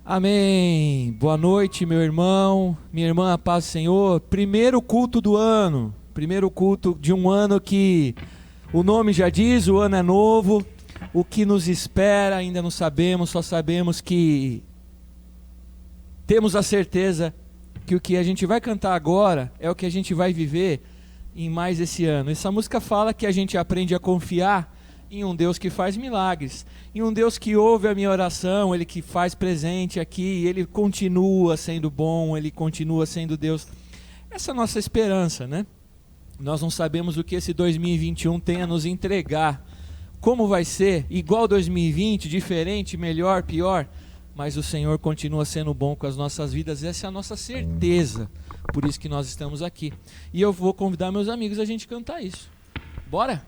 Amém. Boa noite, meu irmão, minha irmã, a paz do Senhor. Primeiro culto do ano, primeiro culto de um ano que o nome já diz, o ano é novo. O que nos espera ainda não sabemos, só sabemos que temos a certeza que o que a gente vai cantar agora é o que a gente vai viver em mais esse ano. Essa música fala que a gente aprende a confiar em um Deus que faz milagres, em um Deus que ouve a minha oração, Ele que faz presente aqui, Ele continua sendo bom, Ele continua sendo Deus. Essa é a nossa esperança, né? Nós não sabemos o que esse 2021 tem a nos entregar, como vai ser, igual 2020, diferente, melhor, pior, mas o Senhor continua sendo bom com as nossas vidas, essa é a nossa certeza, por isso que nós estamos aqui. E eu vou convidar meus amigos a gente cantar isso. Bora?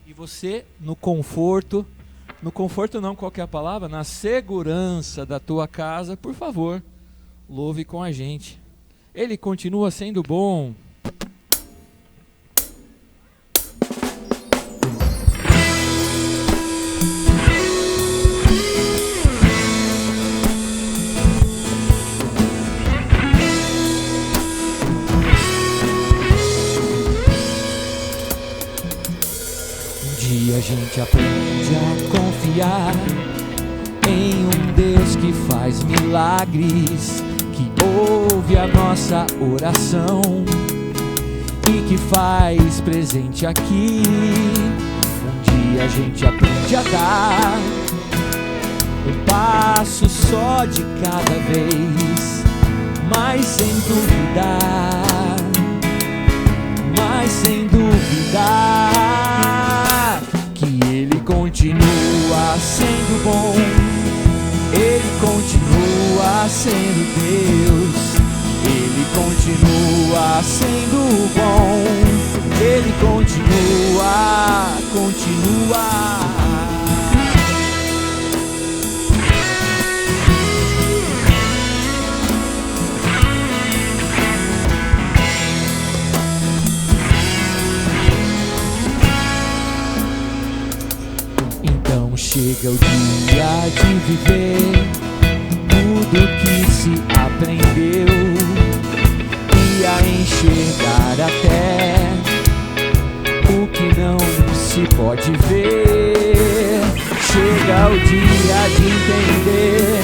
E você, no conforto não, qual que é a palavra? Na segurança da tua casa, por favor, louve com a gente. Ele continua sendo bom. A gente aprende a confiar em um Deus que faz milagres, que ouve a nossa oração e que faz presente aqui. Um dia a gente aprende a dar um passo só de cada vez, mas sem duvidar, mas sem duvidar. Ele continua sendo bom, Ele continua sendo Deus, Ele continua sendo bom, Ele continua. Chega o dia de viver tudo que se aprendeu e a enxergar até o que não se pode ver. Chega o dia de entender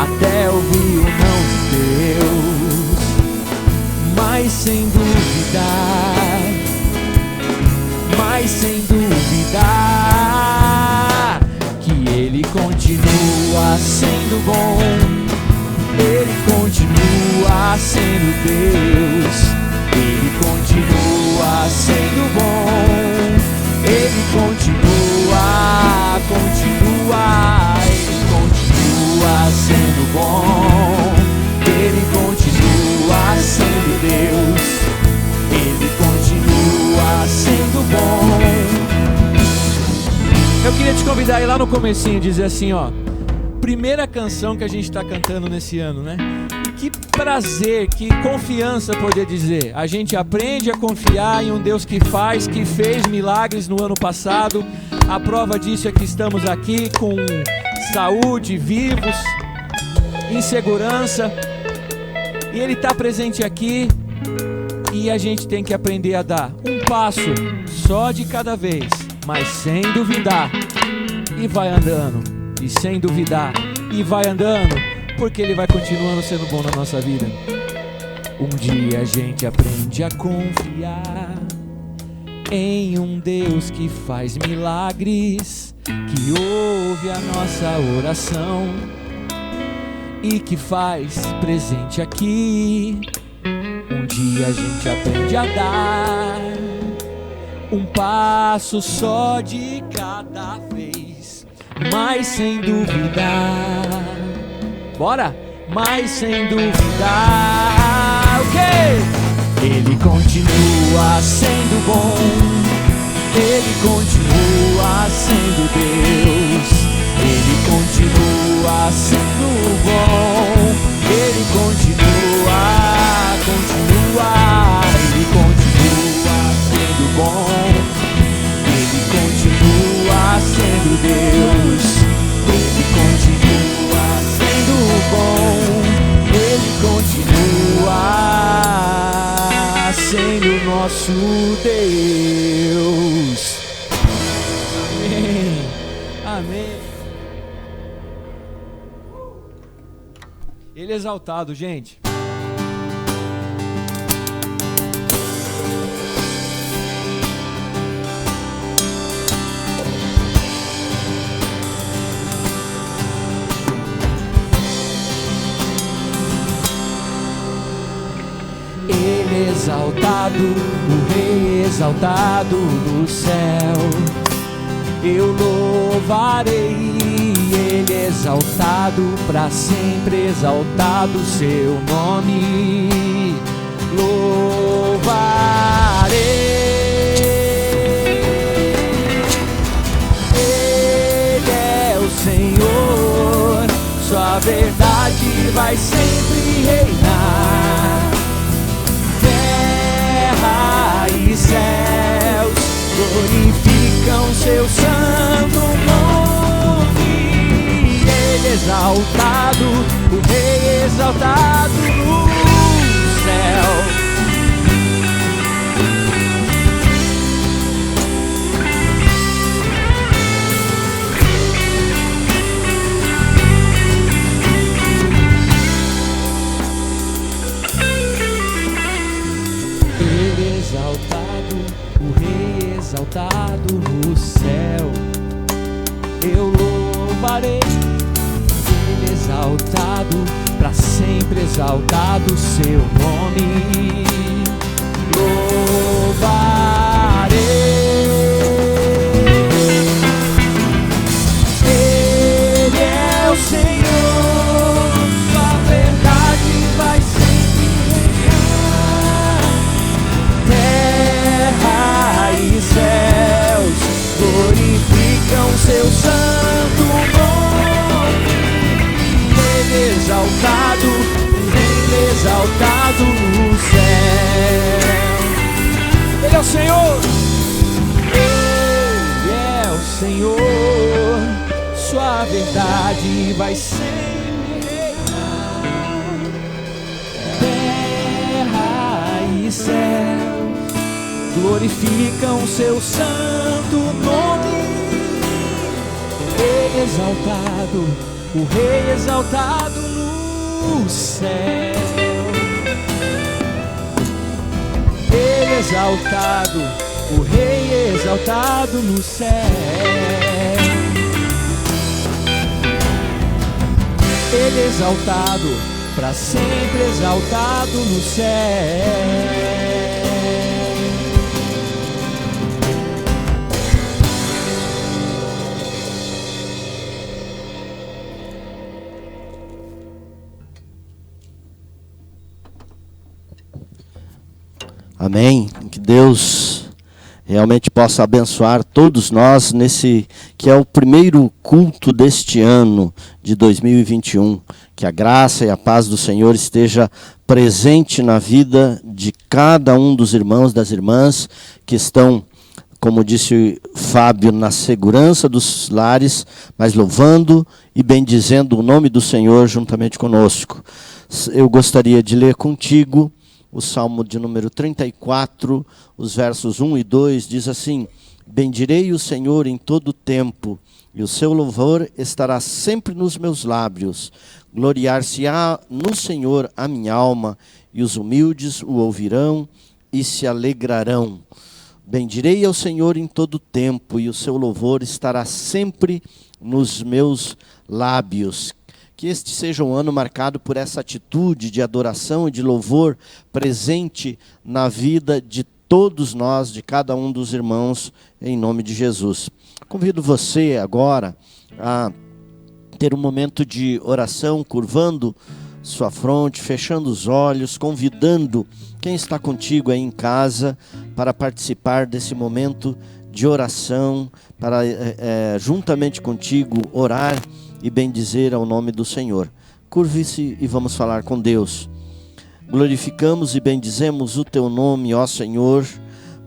até ouvir o não de Deus, mas sem duvidar, mas sem duvidar. Ele continua sendo bom, Ele continua sendo Deus, Ele continua sendo bom, Ele continua. Ele continua sendo bom, Ele continua sendo Deus, Ele continua sendo bom. Eu queria te convidar a ir lá no comecinho e dizer assim, ó, primeira canção que a gente está cantando nesse ano, né? Que prazer, que confiança poder dizer. A gente aprende a confiar em um Deus que faz, que fez milagres no ano passado. A prova disso é que estamos aqui com saúde, vivos, em segurança. E Ele está presente aqui e a gente tem que aprender a dar um passo só de cada vez, mas sem duvidar, e vai andando, e sem duvidar, e vai andando, porque Ele vai continuando sendo bom na nossa vida. Um dia a gente aprende a confiar em um Deus que faz milagres, que ouve a nossa oração e que faz presente aqui. Um dia a gente aprende a dar um passo só de cada vez, mas sem duvidar. Bora! Mas sem duvidar. O quê? Ele continua sendo bom, Ele continua sendo Deus, Ele continua sendo bom, Ele continua. Ele continua sendo bom, Ele continua sendo Deus. nosso Deus. Amém. Amém. Ele é exaltado, gente. Ele é exaltado, o Rei exaltado no céu. Eu louvarei, Ele é exaltado, para sempre exaltado seu nome. Louvarei. Ele é o Senhor, sua verdade vai sempre reinar. Terra e céus glorificam seu santo nome. Ele é exaltado, o Rei exaltado no céu. Ele é exaltado, o Rei exaltado no céu. Eu louvarei, Ele é exaltado, para sempre exaltado seu nome. Louvarei. Ele é o Senhor, sua verdade vai sempre reinar. Terra e céus glorificam seu santo nome. Ele é exaltado, Ele é exaltado no céu. Ele é o Senhor, Ele é o Senhor, sua verdade vai sempre reinar. Terra e céus glorificam seu santo nome. Ele é exaltado, o Rei exaltado no céu. Ele é exaltado, o Rei exaltado no céu. Ele é exaltado, para sempre exaltado no céu. Amém. Que Deus realmente possa abençoar todos nós nesse que é o primeiro culto deste ano de 2021. Que a graça e a paz do Senhor esteja presente na vida de cada um dos irmãos, das irmãs que estão, como disse Fábio, na segurança dos lares, mas louvando e bendizendo o nome do Senhor juntamente conosco. Eu gostaria de ler contigo o Salmo de número 34, os versos 1 e 2, diz assim: bendirei o Senhor em todo o tempo, e o seu louvor estará sempre nos meus lábios. Gloriar-se-á no Senhor a minha alma, e os humildes o ouvirão e se alegrarão. Bendirei ao Senhor em todo o tempo, e o seu louvor estará sempre nos meus lábios. Que este seja um ano marcado por essa atitude de adoração e de louvor presente na vida de todos nós, de cada um dos irmãos, em nome de Jesus. Convido você agora a ter um momento de oração, curvando sua fronte, fechando os olhos, convidando quem está contigo aí em casa para participar desse momento de oração, para juntamente contigo orar e bendizer ao nome do Senhor. Curve-se e vamos falar com Deus. Glorificamos e bendizemos o teu nome, ó Senhor,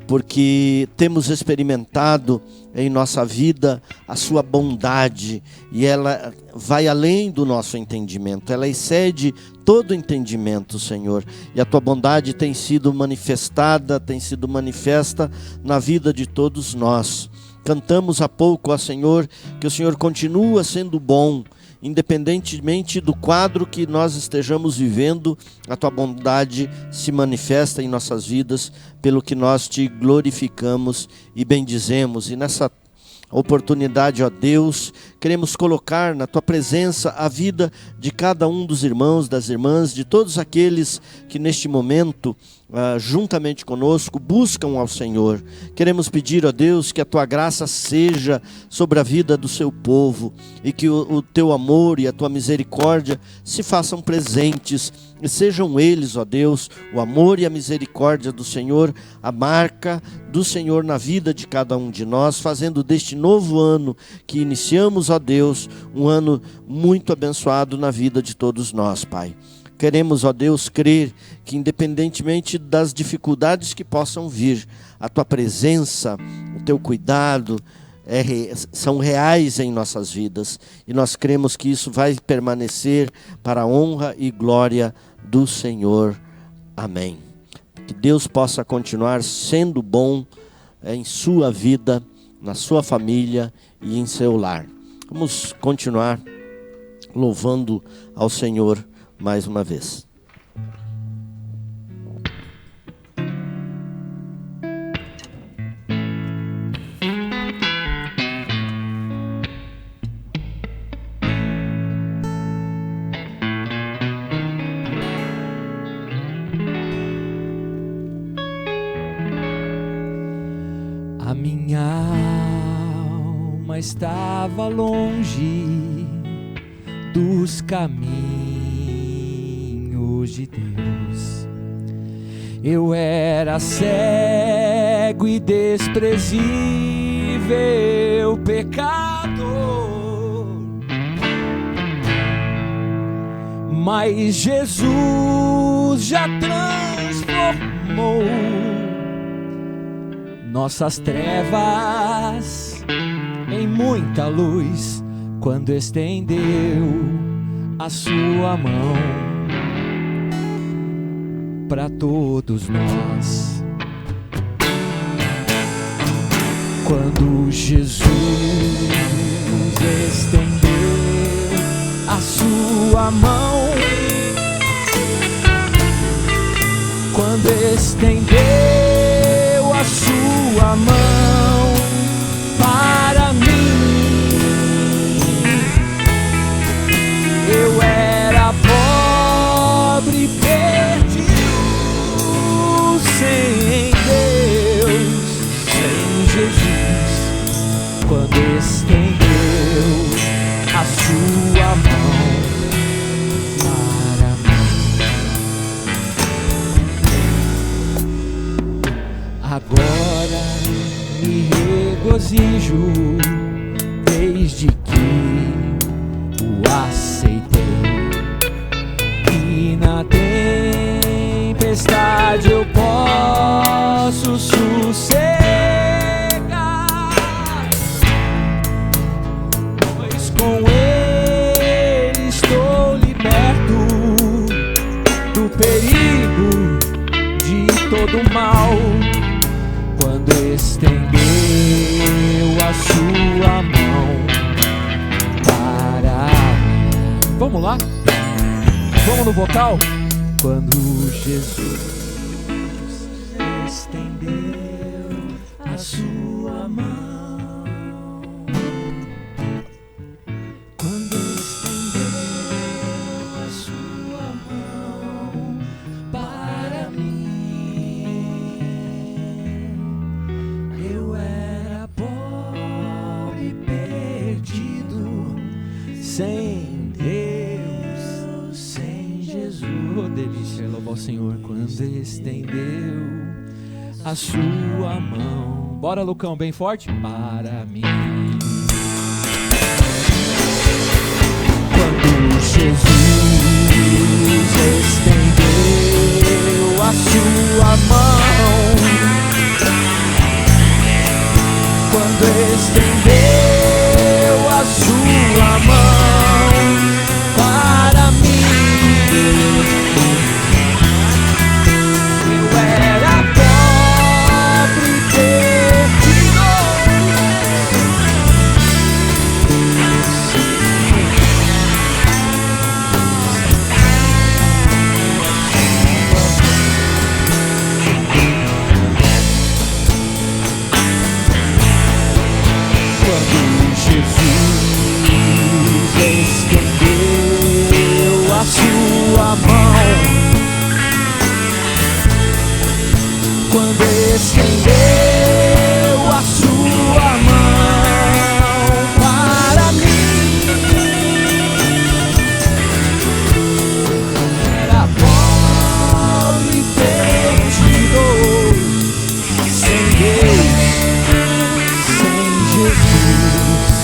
porque temos experimentado em nossa vida a sua bondade, e ela vai além do nosso entendimento, ela excede todo entendimento, Senhor, e a tua bondade tem sido manifestada, tem sido manifesta na vida de todos nós. Cantamos há pouco, ó Senhor, que o Senhor continua sendo bom, independentemente do quadro que nós estejamos vivendo, a tua bondade se manifesta em nossas vidas, pelo que nós te glorificamos e bendizemos. E nessa oportunidade, ó Deus, queremos colocar na tua presença a vida de cada um dos irmãos, das irmãs, de todos aqueles que neste momento, juntamente conosco, buscam ao Senhor. Queremos pedir, ó Deus, que a tua graça seja sobre a vida do seu povo, e que o teu amor e a tua misericórdia se façam presentes, e sejam eles, ó Deus, o amor e a misericórdia do Senhor, a marca do Senhor na vida de cada um de nós, fazendo deste novo ano que iniciamos, ó Deus, um ano muito abençoado na vida de todos nós, Pai. Queremos, ó Deus, crer que independentemente das dificuldades que possam vir, a tua presença, o teu cuidado são reais em nossas vidas, e nós cremos que isso vai permanecer para a honra e glória do Senhor. Amém. Que Deus possa continuar sendo bom em sua vida, na sua família e em seu lar. Vamos continuar louvando ao Senhor mais uma vez. A minha alma estava longe dos caminhos de Deus. Eu era cego e desprezível pecador, mas Jesus já transformou nossas trevas em muita luz, quando estendeu a sua mão para todos nós. Quando Jesus estendeu a sua mão, quando estendeu a sua mão para mim, eu era pobre, perdido, sem Deus, sem Jesus. Quando estendeu a sua mão para mim, agora me regozijo desde que o aceitei, e na tempestade eu posso sossegar, pois com Ele estou liberto do perigo, de todo mal. Quando estendeu a sua mão para mim. Vamos lá? Vamos no vocal? Quando Jesus estendeu a sua mão, quando estendeu a sua mão para mim, eu era pobre, perdido, sem Deus, sem Jesus. Oh, delícia, louvar o Senhor. Quando estendeu a sua mão, bora, Lucão, bem forte, para mim. Quando Jesus estendeu a sua mão, quando estendeu a sua mão para mim. Era pobre, perdido, sem Deus, sem Jesus,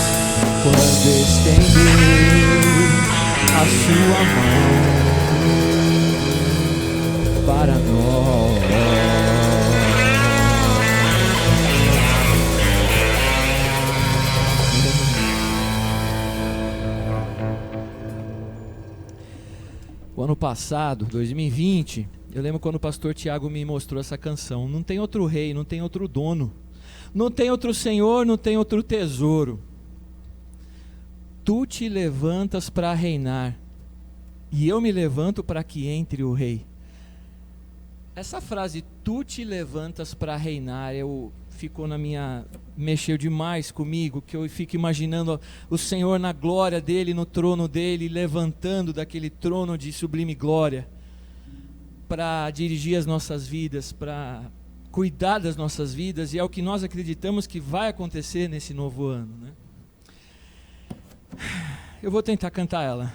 quando estendeu a sua mão para nós. O ano passado, 2020, eu lembro quando o pastor Tiago me mostrou essa canção. Não tem outro rei, não tem outro dono, não tem outro senhor, não tem outro tesouro. Tu te levantas para reinar, e eu me levanto para que entre o rei. Essa frase, tu te levantas para reinar, ficou na minha... mexeu demais comigo, que eu fico imaginando o Senhor na glória dele, no trono dele, levantando daquele trono de sublime glória, para dirigir as nossas vidas, para cuidar das nossas vidas, e é o que nós acreditamos que vai acontecer nesse novo ano, né? Eu vou tentar cantar ela.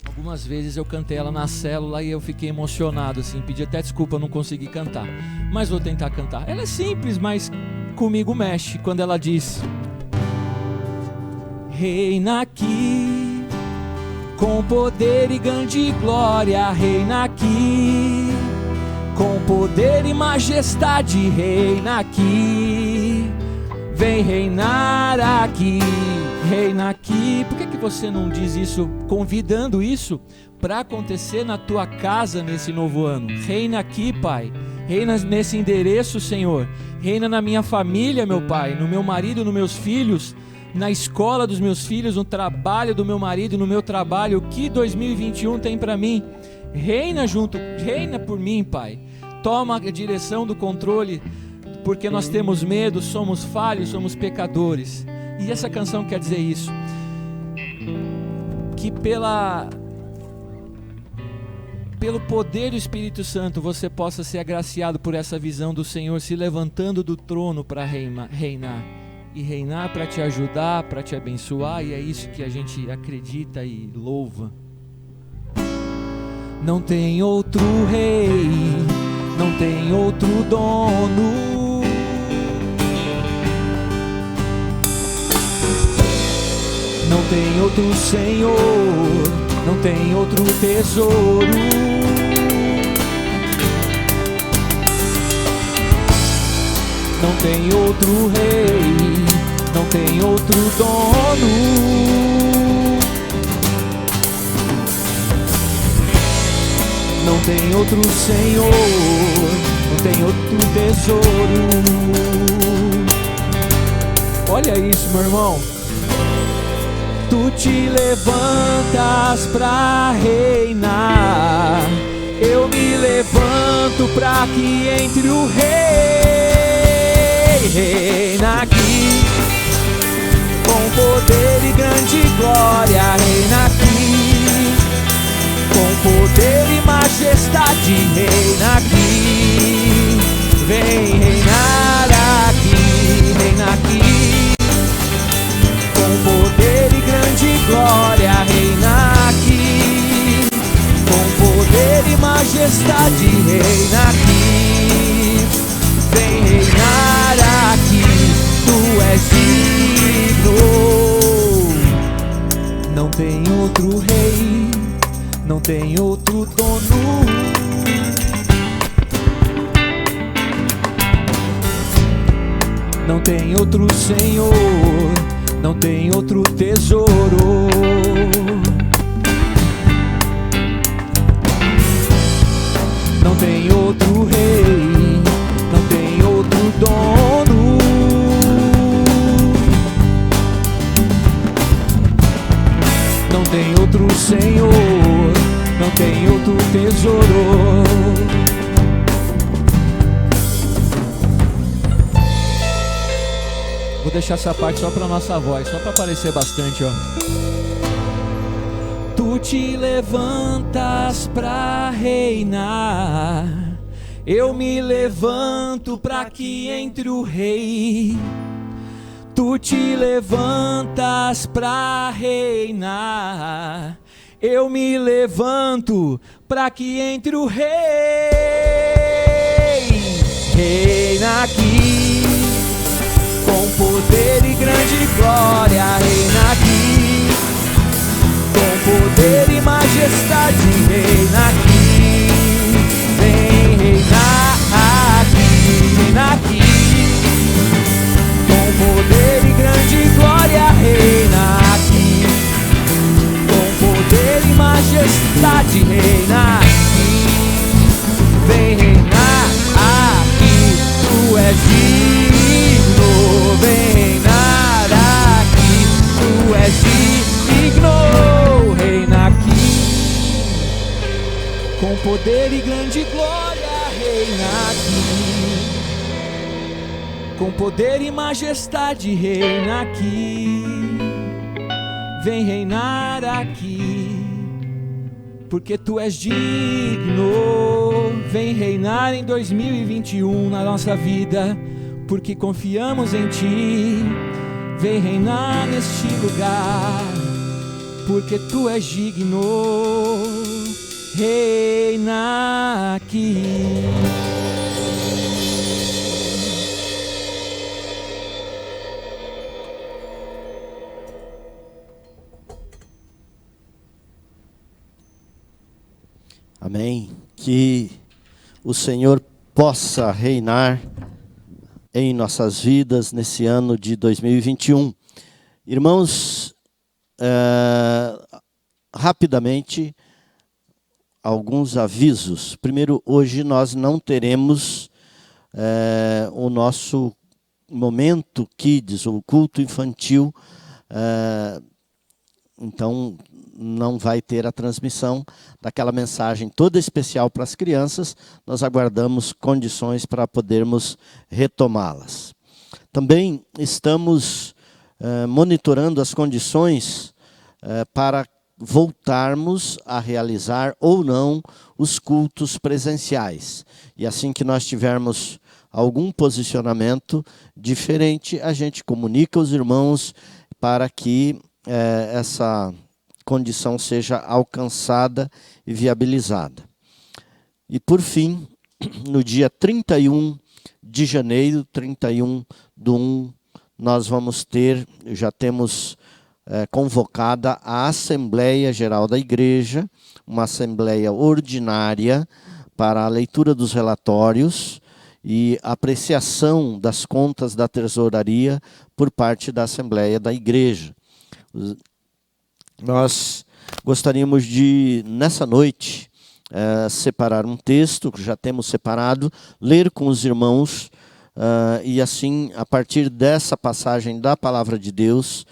Algumas vezes eu cantei ela na célula e eu fiquei emocionado, assim, pedi até desculpa, eu não consegui cantar, mas vou tentar cantar. Ela é simples, mas comigo mexe quando ela diz: reina aqui, com poder e grande glória, reina aqui, com poder e majestade, reina aqui, vem reinar aqui, reina aqui. Por que você não diz isso, convidando isso para acontecer na tua casa nesse novo ano? Reina aqui, Pai, reina nesse endereço, Senhor, reina na minha família, meu Pai, no meu marido, nos meus filhos, na escola dos meus filhos, no trabalho do meu marido, no meu trabalho. O que 2021 tem para mim? Reina junto, reina por mim, Pai. Toma a direção do controle, porque nós temos medo, somos falhos, somos pecadores. E essa canção quer dizer isso, que pelo poder do Espírito Santo você possa ser agraciado por essa visão do Senhor se levantando do trono para reinar, e reinar para te ajudar, para te abençoar, e é isso que a gente acredita e louva. Não tem outro rei, não tem outro dono, não tem outro Senhor, não tem outro tesouro, não tem outro rei, não tem outro dono, não tem outro Senhor, não tem outro tesouro. Olha isso, meu irmão. Tu te levantas pra reinar, eu me levanto pra que entre o rei. Reina aqui, com poder e grande glória, reina aqui, com poder e majestade, reina aqui, vem reinar aqui, reina aqui, com poder e grande glória, reina aqui, com poder e majestade, reina aqui, vem reinar aqui, tu és digno. Não tem outro rei, não tem outro dono, não tem outro Senhor, não tem outro tesouro, não tem outro rei, não tem outro dono, não tem outro Senhor, não tem outro tesouro. Vou deixar essa parte só pra nossa voz, só pra aparecer bastante, ó. Tu te levantas pra reinar, eu me levanto pra que entre o rei. Tu te levantas pra reinar, eu me levanto pra que entre o rei. Reina aqui, com poder e grande glória. Reina aqui, com poder e majestade. Reina aqui, vem reinar aqui. Reina aqui, com poder e grande glória. Reina aqui, com poder e majestade. Reina aqui, vem reinar aqui. Tu és digno, vem reinar aqui. Tu és digno, reina aqui, com poder e grande glória. Reina aqui, com poder e majestade. Reina aqui, vem reinar aqui, porque tu és digno. Vem reinar em 2021 na nossa vida, porque confiamos em ti. Vem reinar neste lugar, porque tu és digno. Reina aqui. Amém. Que o Senhor possa reinar em nossas vidas nesse ano de 2021. Irmãos, rapidamente, alguns avisos. Primeiro, hoje nós não teremos o nosso momento Kids, o culto infantil. Então, não vai ter a transmissão daquela mensagem toda especial para as crianças. Nós aguardamos condições para podermos retomá-las. Também estamos monitorando as condições para voltarmos a realizar ou não os cultos presenciais. E assim que nós tivermos algum posicionamento diferente, a gente comunica aos irmãos para que essa condição seja alcançada e viabilizada. E por fim, no dia 31 de janeiro, 31/1, nós vamos ter, já temos convocada a Assembleia Geral da Igreja, uma assembleia ordinária para a leitura dos relatórios e apreciação das contas da tesouraria por parte da Assembleia da Igreja. Nós gostaríamos de, nessa noite, separar um texto, que já temos separado, ler com os irmãos, e assim, a partir dessa passagem da Palavra de Deus,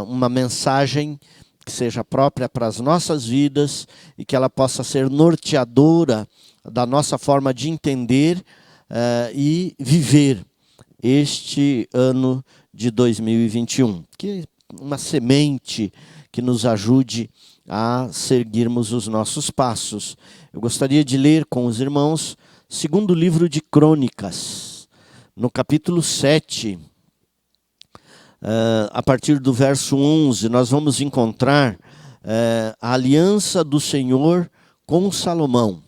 uma mensagem que seja própria para as nossas vidas e que ela possa ser norteadora da nossa forma de entender e viver este ano de 2021. Que uma semente que nos ajude a seguirmos os nossos passos. Eu gostaria de ler com os irmãos, segundo livro de Crônicas, no capítulo 7, a partir do verso 11, nós vamos encontrar a aliança do Senhor com Salomão.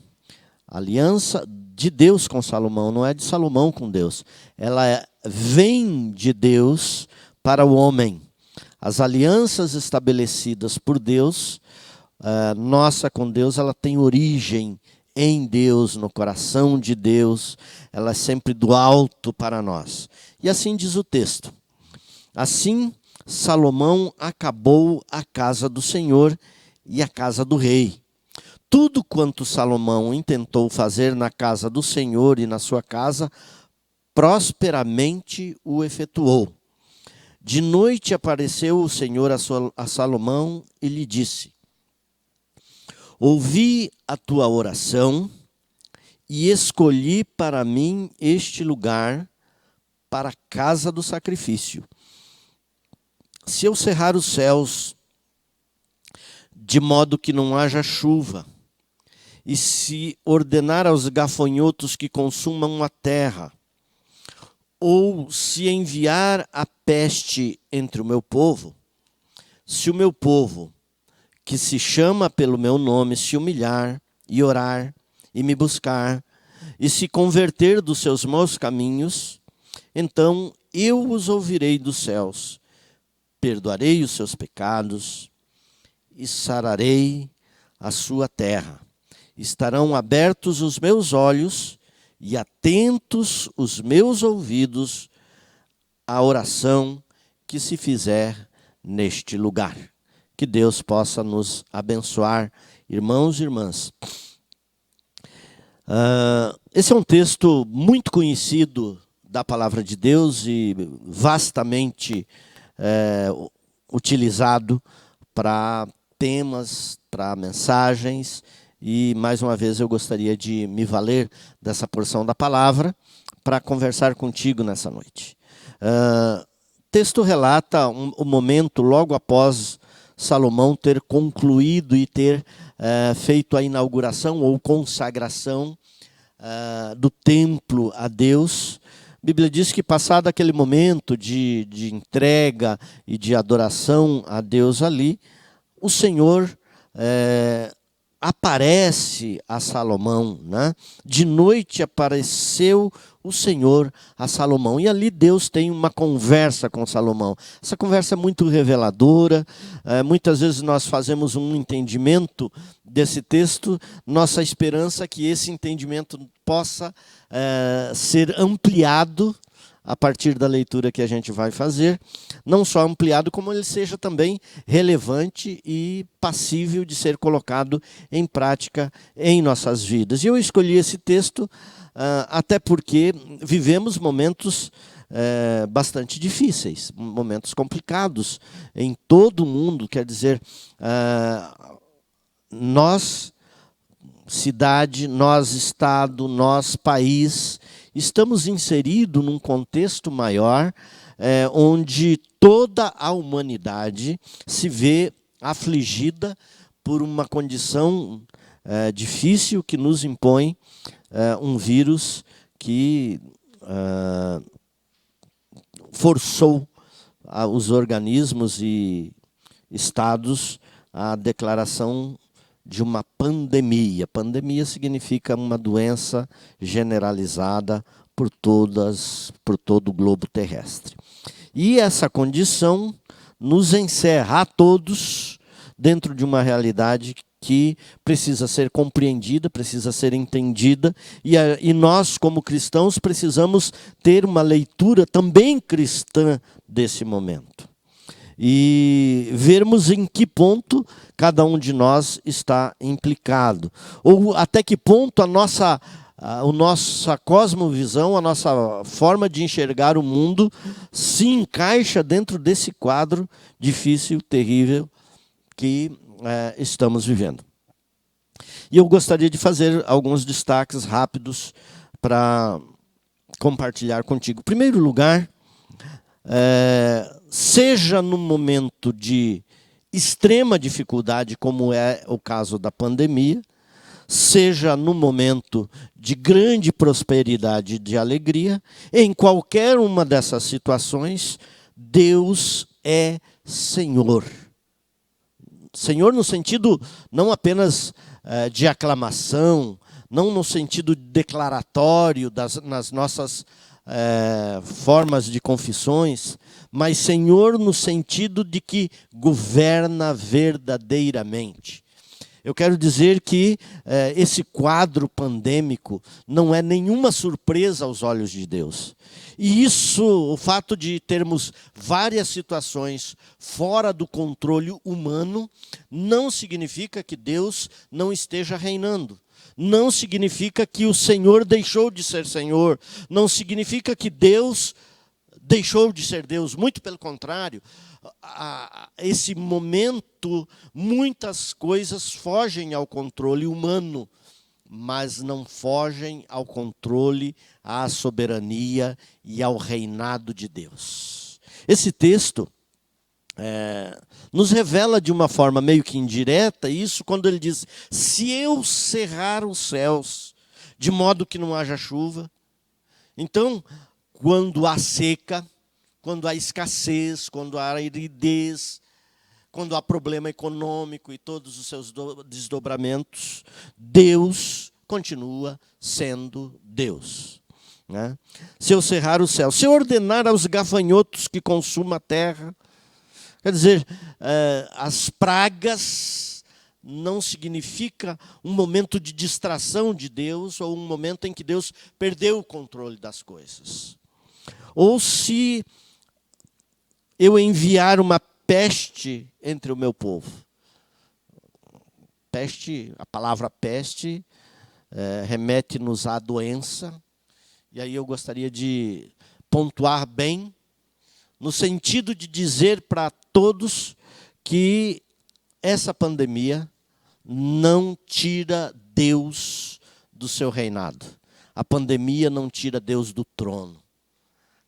A aliança de Deus com Salomão, não é de Salomão com Deus. Ela vem de Deus para o homem. As alianças estabelecidas por Deus, nossa com Deus, ela tem origem em Deus, no coração de Deus. Ela é sempre do alto para nós. E assim diz o texto. Assim, Salomão acabou a casa do Senhor e a casa do rei. Tudo quanto Salomão intentou fazer na casa do Senhor e na sua casa, prosperamente o efetuou. De noite apareceu o Senhor a Salomão e lhe disse: ouvi a tua oração e escolhi para mim este lugar para a casa do sacrifício. Se eu cerrar os céus, de modo que não haja chuva, e se ordenar aos gafanhotos que consumam a terra, ou se enviar a peste entre o meu povo, se o meu povo, que se chama pelo meu nome, se humilhar e orar e me buscar, e se converter dos seus maus caminhos, então eu os ouvirei dos céus, perdoarei os seus pecados e sararei a sua terra. Estarão abertos os meus olhos e atentos os meus ouvidos à oração que se fizer neste lugar. Que Deus possa nos abençoar, irmãos e irmãs. Esse é um texto muito conhecido da palavra de Deus e vastamente utilizado para temas, para mensagens. E, mais uma vez, eu gostaria de me valer dessa porção da palavra para conversar contigo nessa noite. O texto relata o momento logo após Salomão ter concluído e ter feito a inauguração ou consagração do templo a Deus. A Bíblia diz que, passado aquele momento de entrega e de adoração a Deus ali, o Senhor aparece a Salomão, né? De noite apareceu o Senhor a Salomão. E ali Deus tem uma conversa com Salomão. Essa conversa é muito reveladora. Muitas vezes nós fazemos um entendimento desse texto. Nossa esperança é que esse entendimento possa ser ampliado a partir da leitura que a gente vai fazer, não só ampliado, como ele seja também relevante e passível de ser colocado em prática em nossas vidas. E eu escolhi esse texto até porque vivemos momentos bastante difíceis, momentos complicados em todo o mundo. Quer dizer, nós, cidade, nós, estado, nós, país, estamos inseridos num contexto maior, onde toda a humanidade se vê afligida por uma condição difícil que nos impõe um vírus que forçou os organismos e estados à declaração de uma pandemia. Pandemia significa uma doença generalizada por todo o globo terrestre. E essa condição nos encerra a todos dentro de uma realidade que precisa ser compreendida, precisa ser entendida, e nós, como cristãos, precisamos ter uma leitura também cristã desse momento. E vermos em que ponto cada um de nós está implicado, ou até que ponto a nossa cosmovisão, a nossa forma de enxergar o mundo se encaixa dentro desse quadro difícil, terrível que estamos vivendo. E eu gostaria de fazer alguns destaques rápidos para compartilhar contigo. Em primeiro lugar, seja no momento de extrema dificuldade, como é o caso da pandemia, seja no momento de grande prosperidade e de alegria, em qualquer uma dessas situações, Deus é Senhor. Senhor no sentido não apenas de aclamação, não no sentido declaratório nas nossas formas de confissões, mas Senhor no sentido de que governa verdadeiramente. Eu quero dizer que esse quadro pandêmico não é nenhuma surpresa aos olhos de Deus. E isso, o fato de termos várias situações fora do controle humano, não significa que Deus não esteja reinando. Não significa que o Senhor deixou de ser Senhor. Não significa que Deus deixou de ser Deus. Muito pelo contrário. Esse momento, muitas coisas fogem ao controle humano. mas não fogem ao controle, à soberania e ao reinado de Deus. Esse texto nos revela de uma forma meio que indireta isso quando ele diz: se eu cerrar os céus de modo que não haja chuva. Então, quando há seca, quando há escassez, quando há aridez, quando há problema econômico e todos os seus desdobramentos, Deus continua sendo Deus. Né? Se eu cerrar o céu, se eu ordenar aos gafanhotos que consumam a terra, quer dizer, as pragas não significa um momento de distração de Deus ou um momento em que Deus perdeu o controle das coisas. Ou se eu enviar uma peste entre o meu povo. Peste, a palavra peste remete-nos à doença. E aí eu gostaria de pontuar bem, no sentido de dizer para todos que essa pandemia não tira Deus do seu reinado. A pandemia não tira Deus do trono.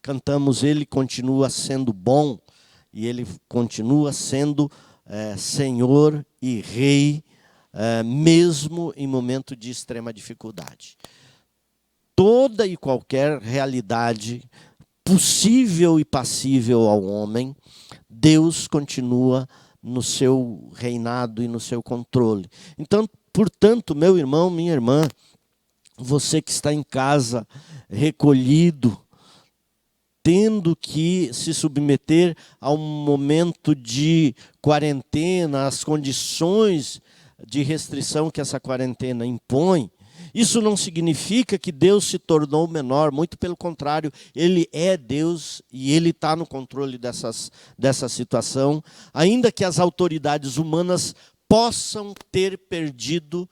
Cantamos, Ele continua sendo bom e Ele continua sendo Senhor e Rei, mesmo em momento de extrema dificuldade. Toda e qualquer realidade possível e passível ao homem, Deus continua no seu reinado e no seu controle. Então, portanto, meu irmão, minha irmã, você que está em casa, recolhido, tendo que se submeter a um momento de quarentena, às condições de restrição que essa quarentena impõe, isso não significa que Deus se tornou menor, muito pelo contrário, Ele é Deus e Ele está no controle dessa situação, ainda que as autoridades humanas possam ter perdido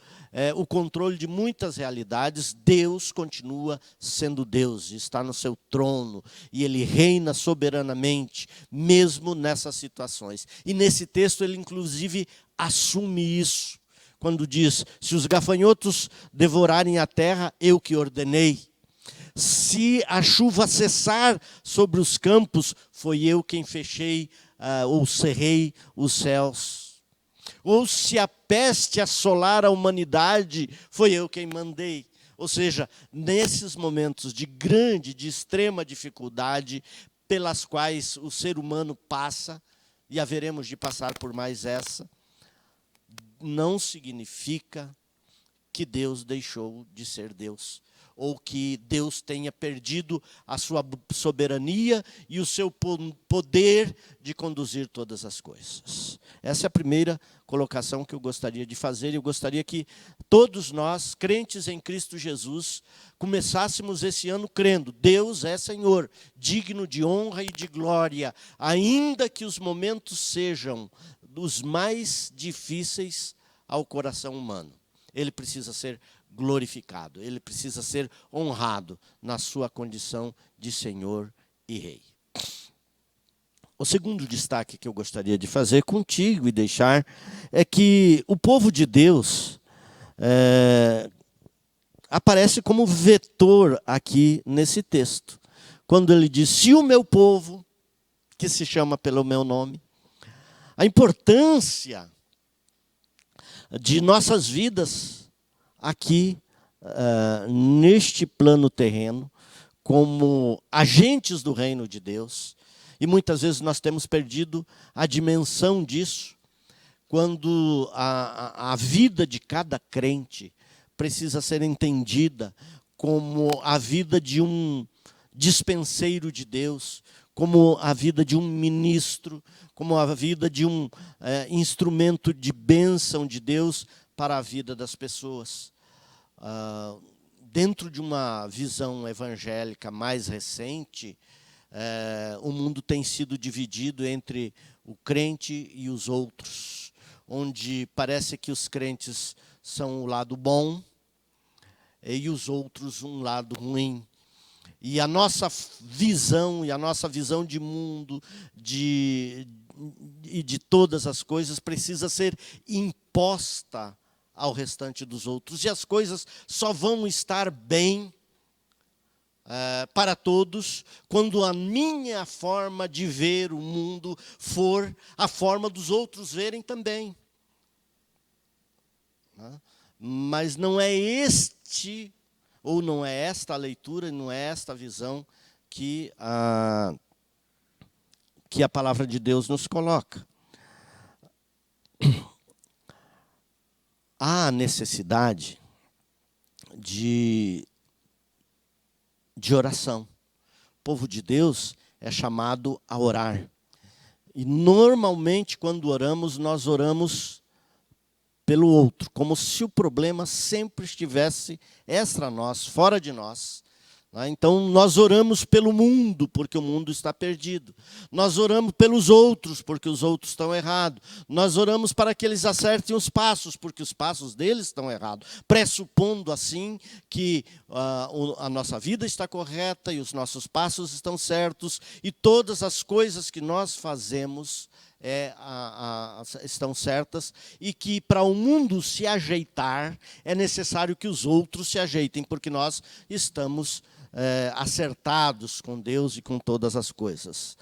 o controle de muitas realidades, Deus continua sendo Deus, está no seu trono e Ele reina soberanamente, mesmo nessas situações. E nesse texto ele inclusive assume isso, quando diz: se os gafanhotos devorarem a terra, eu que ordenei. Se a chuva cessar sobre os campos, foi eu quem fechei ou cerrei os céus. Ou se a peste assolar a humanidade, foi eu quem mandei. Ou seja, nesses momentos de grande, de extrema dificuldade, pelas quais o ser humano passa, e haveremos de passar por mais essa, não significa que Deus deixou de ser Deus, ou que Deus tenha perdido a sua soberania e o seu poder de conduzir todas as coisas. Essa é a primeira colocação que eu gostaria de fazer. Eu gostaria que todos nós, crentes em Cristo Jesus, começássemos esse ano crendo: Deus é Senhor, digno de honra e de glória, ainda que os momentos sejam dos mais difíceis ao coração humano. Ele precisa ser glorificado, ele precisa ser honrado na sua condição de Senhor e Rei. O segundo destaque que eu gostaria de fazer contigo e deixar é que o povo de Deus aparece como vetor aqui nesse texto. Quando ele diz: se o meu povo, que se chama pelo meu nome, a importância de nossas vidas aqui, neste plano terreno, como agentes do reino de Deus. E muitas vezes nós temos perdido a dimensão disso, quando a vida de cada crente precisa ser entendida como a vida de um dispenseiro de Deus, como a vida de um ministro, como a vida de um instrumento de bênção de Deus para a vida das pessoas. Dentro de uma visão evangélica mais recente, o mundo tem sido dividido entre o crente e os outros, onde parece que os crentes são o lado bom e os outros um lado ruim. E a nossa visão de mundo e de todas as coisas precisa ser imposta ao restante dos outros. E as coisas só vão estar bem para todos quando a minha forma de ver o mundo for a forma dos outros verem também. Mas não é não é esta a leitura, não é esta a visão que a palavra de Deus nos coloca. Há necessidade de oração. O povo de Deus é chamado a orar. E normalmente, quando oramos, nós oramos pelo outro, como se o problema sempre estivesse extra nós, fora de nós. Então, nós oramos pelo mundo, porque o mundo está perdido. Nós oramos pelos outros, porque os outros estão errados. Nós oramos para que eles acertem os passos, porque os passos deles estão errados. Pressupondo, assim, que a nossa vida está correta e os nossos passos estão certos, e todas as coisas que nós fazemos estão certas, e que para o mundo se ajeitar, é necessário que os outros se ajeitem, porque nós estamos acertados com Deus e com todas as coisas.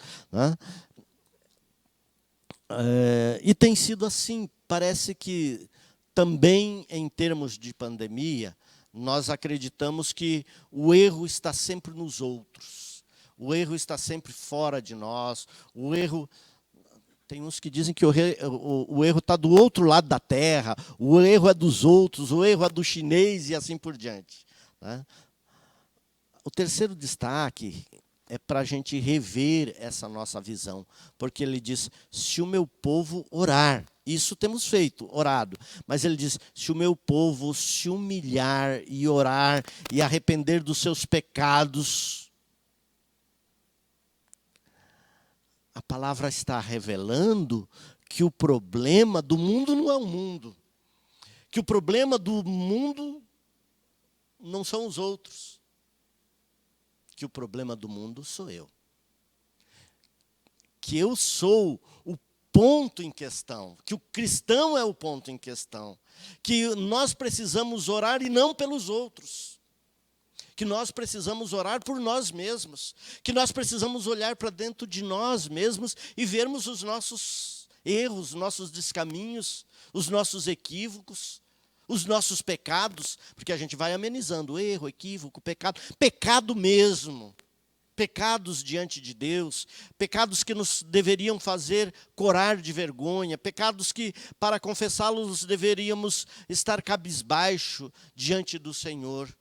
E tem sido assim. Parece que também em termos de pandemia, nós acreditamos que o erro está sempre nos outros. O erro está sempre fora de nós. O erro... Tem uns que dizem que o erro está do outro lado da terra, o erro é dos outros, o erro é do chinês e assim por diante. O terceiro destaque é para a gente rever essa nossa visão, porque ele diz, se o meu povo orar, isso temos feito, orado, mas ele diz, se o meu povo se humilhar e orar e arrepender dos seus pecados, a palavra está revelando que o problema do mundo não é o mundo, que o problema do mundo não são os outros, que o problema do mundo sou eu. Que eu sou o ponto em questão, que o cristão é o ponto em questão, que nós precisamos orar e não pelos outros, que nós precisamos orar por nós mesmos, que nós precisamos olhar para dentro de nós mesmos e vermos os nossos erros, os nossos descaminhos, os nossos equívocos, os nossos pecados, porque a gente vai amenizando o erro, equívoco, pecado mesmo, pecados diante de Deus, pecados que nos deveriam fazer corar de vergonha, pecados que, para confessá-los, deveríamos estar cabisbaixo diante do Senhor.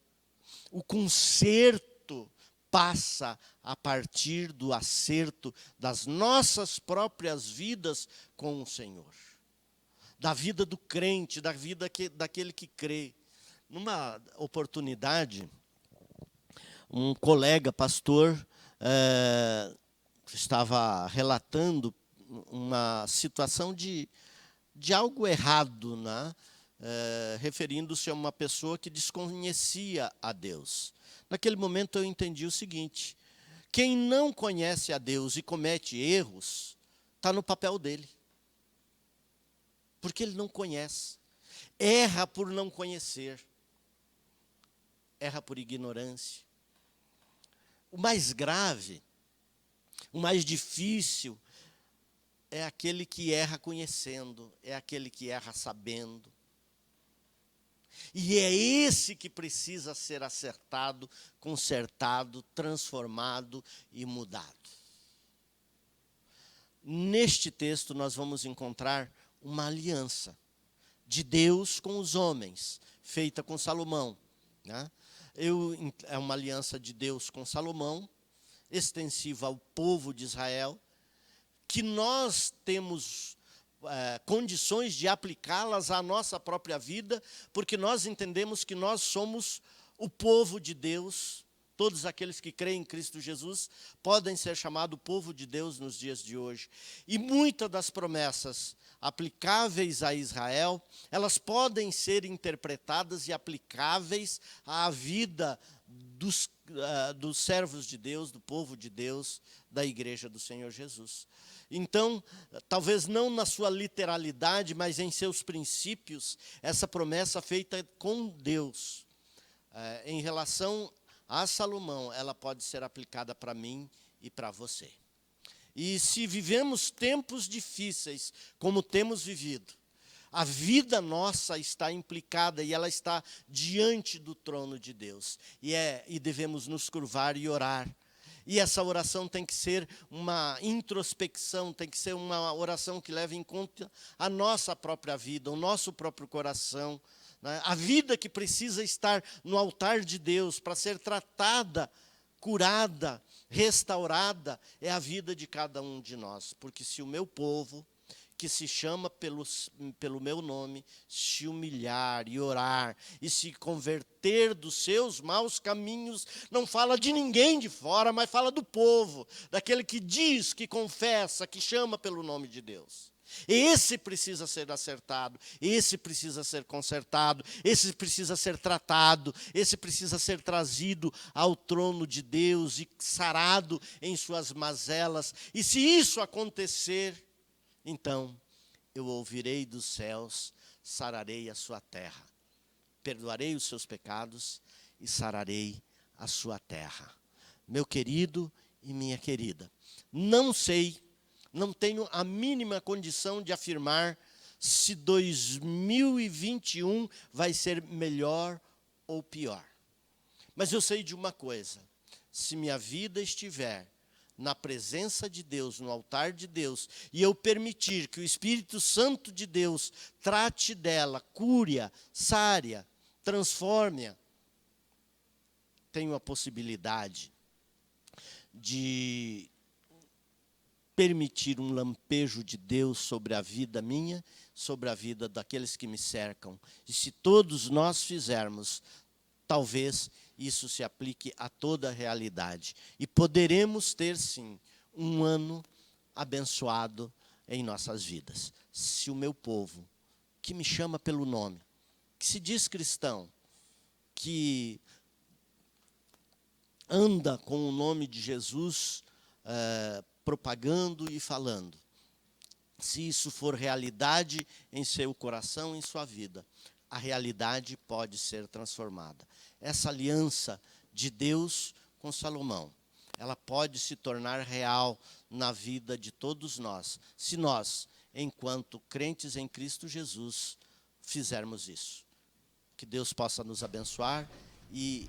O conserto passa a partir do acerto das nossas próprias vidas com o Senhor. Da vida do crente, da vida daquele que crê. Numa oportunidade, um colega pastor estava relatando uma situação de algo errado, né? Referindo-se a uma pessoa que desconhecia a Deus. Naquele momento eu entendi o seguinte, quem não conhece a Deus e comete erros, está no papel dele. Porque ele não conhece. Erra por não conhecer. Erra por ignorância. O mais grave, o mais difícil, é aquele que erra conhecendo, é aquele que erra sabendo. E é esse que precisa ser acertado, consertado, transformado e mudado. Neste texto nós vamos encontrar uma aliança de Deus com os homens, feita com Salomão. Né? É uma aliança de Deus com Salomão, extensiva ao povo de Israel, que nós temos condições de aplicá-las à nossa própria vida, porque nós entendemos que nós somos o povo de Deus. Todos aqueles que creem em Cristo Jesus podem ser chamados povo de Deus nos dias de hoje. E muitas das promessas aplicáveis a Israel, elas podem ser interpretadas e aplicáveis à vida dos servos de Deus, do povo de Deus, da igreja do Senhor Jesus. Então, talvez não na sua literalidade, mas em seus princípios, essa promessa feita com Deus, em relação a Salomão, ela pode ser aplicada para mim e para você. E se vivemos tempos difíceis, como temos vivido, a vida nossa está implicada e ela está diante do trono de Deus. E devemos nos curvar e orar. E essa oração tem que ser uma introspecção, tem que ser uma oração que leve em conta a nossa própria vida, o nosso próprio coração, né? A vida que precisa estar no altar de Deus para ser tratada, curada, restaurada, é a vida de cada um de nós. Porque se o meu povo, que se chama pelo meu nome, se humilhar e orar e se converter dos seus maus caminhos, não fala de ninguém de fora, mas fala do povo, daquele que diz, que confessa, que chama pelo nome de Deus. Esse precisa ser acertado, esse precisa ser consertado, esse precisa ser tratado, esse precisa ser trazido ao trono de Deus e sarado em suas mazelas. E se isso acontecer, então eu ouvirei dos céus, sararei a sua terra, perdoarei os seus pecados e sararei a sua terra. Meu querido e minha querida, não tenho a mínima condição de afirmar se 2021 vai ser melhor ou pior. Mas eu sei de uma coisa: se minha vida estiver na presença de Deus, no altar de Deus, e eu permitir que o Espírito Santo de Deus trate dela, cure-a, sare-a, transforme-a, tenho a possibilidade de permitir um lampejo de Deus sobre a vida minha, sobre a vida daqueles que me cercam. E se todos nós fizermos, talvez isso se aplique a toda a realidade. E poderemos ter, sim, um ano abençoado em nossas vidas. Se o meu povo, que me chama pelo nome, que se diz cristão, que anda com o nome de Jesus, propagando e falando, se isso for realidade em seu coração, em sua vida, a realidade pode ser transformada. Essa aliança de Deus com Salomão, ela pode se tornar real na vida de todos nós, se nós, enquanto crentes em Cristo Jesus, fizermos isso. Que Deus possa nos abençoar e,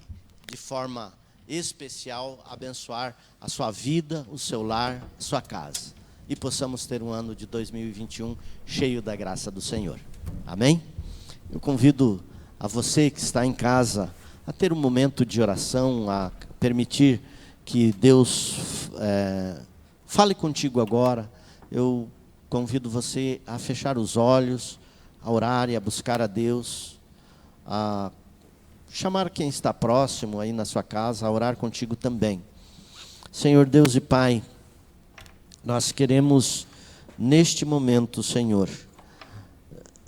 de forma especial, abençoar a sua vida, o seu lar, a sua casa. E possamos ter um ano de 2021 cheio da graça do Senhor. Amém? Eu convido a você que está em casa a ter um momento de oração, a permitir que Deus fale contigo agora. Eu convido você a fechar os olhos, a orar e a buscar a Deus, a chamar quem está próximo aí na sua casa, a orar contigo também. Senhor Deus e Pai, nós queremos neste momento, Senhor,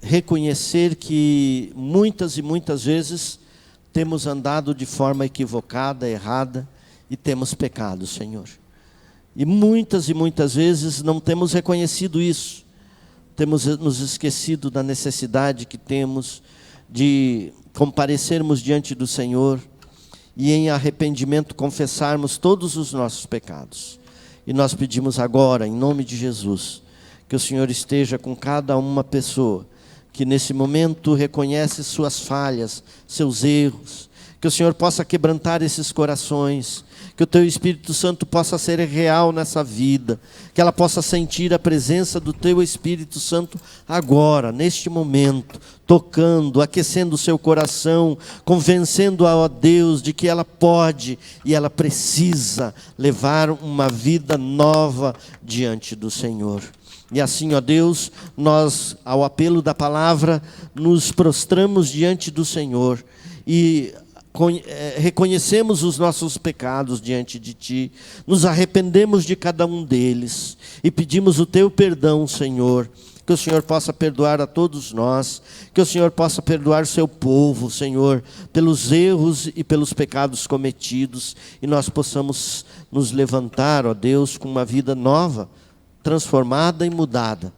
reconhecer que muitas e muitas vezes temos andado de forma equivocada, errada, e temos pecado, Senhor. E muitas vezes não temos reconhecido isso. Temos nos esquecido da necessidade que temos de comparecermos diante do Senhor e em arrependimento confessarmos todos os nossos pecados. E nós pedimos agora, em nome de Jesus, que o Senhor esteja com cada uma pessoa que nesse momento reconhece suas falhas, seus erros, que o Senhor possa quebrantar esses corações, que o Teu Espírito Santo possa ser real nessa vida, que ela possa sentir a presença do Teu Espírito Santo agora, neste momento, tocando, aquecendo o seu coração, convencendo-a, ó Deus, de que ela pode e ela precisa levar uma vida nova diante do Senhor. E assim, ó Deus, nós, ao apelo da palavra, nos prostramos diante do Senhor e reconhecemos os nossos pecados diante de Ti, nos arrependemos de cada um deles e pedimos o Teu perdão, Senhor. Que o Senhor possa perdoar a todos nós, que o Senhor possa perdoar o seu povo, Senhor, pelos erros e pelos pecados cometidos, e nós possamos nos levantar, ó Deus, com uma vida nova, transformada e mudada,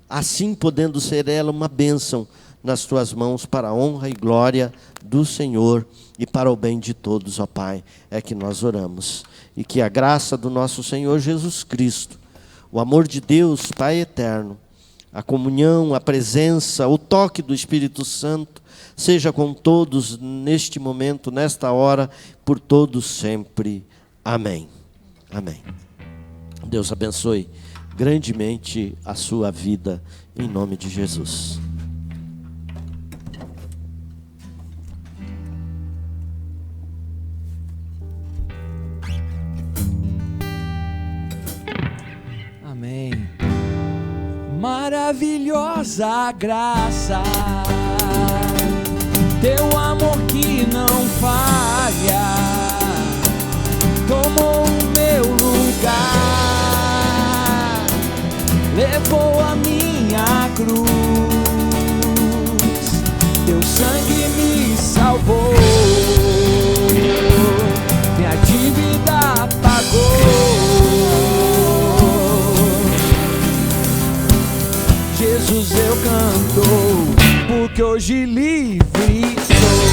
assim podendo ser ela uma bênção nas Tuas mãos, para a honra e glória do Senhor e para o bem de todos, ó Pai, é que nós oramos. E que a graça do nosso Senhor Jesus Cristo, o amor de Deus, Pai eterno, a comunhão, a presença, o toque do Espírito Santo, seja com todos neste momento, nesta hora, por todos sempre. Amém. Amém. Deus abençoe grandemente a sua vida, em nome de Jesus. Amém. Maravilhosa graça, Teu amor que não falha, tomou o meu lugar, levou a minha cruz, Teu sangue me salvou, minha dívida pagou. Jesus, eu canto, porque hoje livre sou.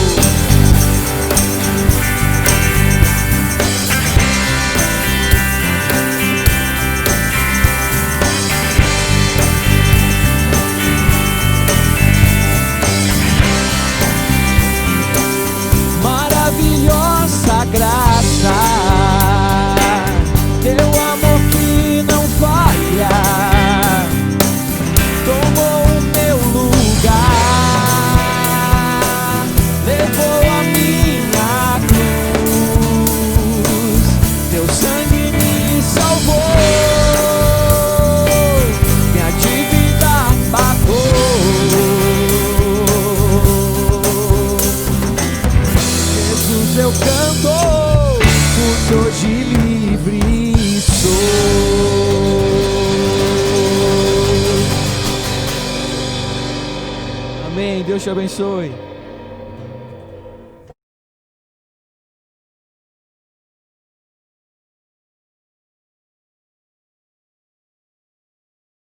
Maravilhosa graça, Teu amor que não falha, tomou o meu lugar, levou a minha cruz, Teu sangue me salvou, minha dívida pagou. Jesus, eu canto, porque hoje livre sou. Amém. Deus te abençoe.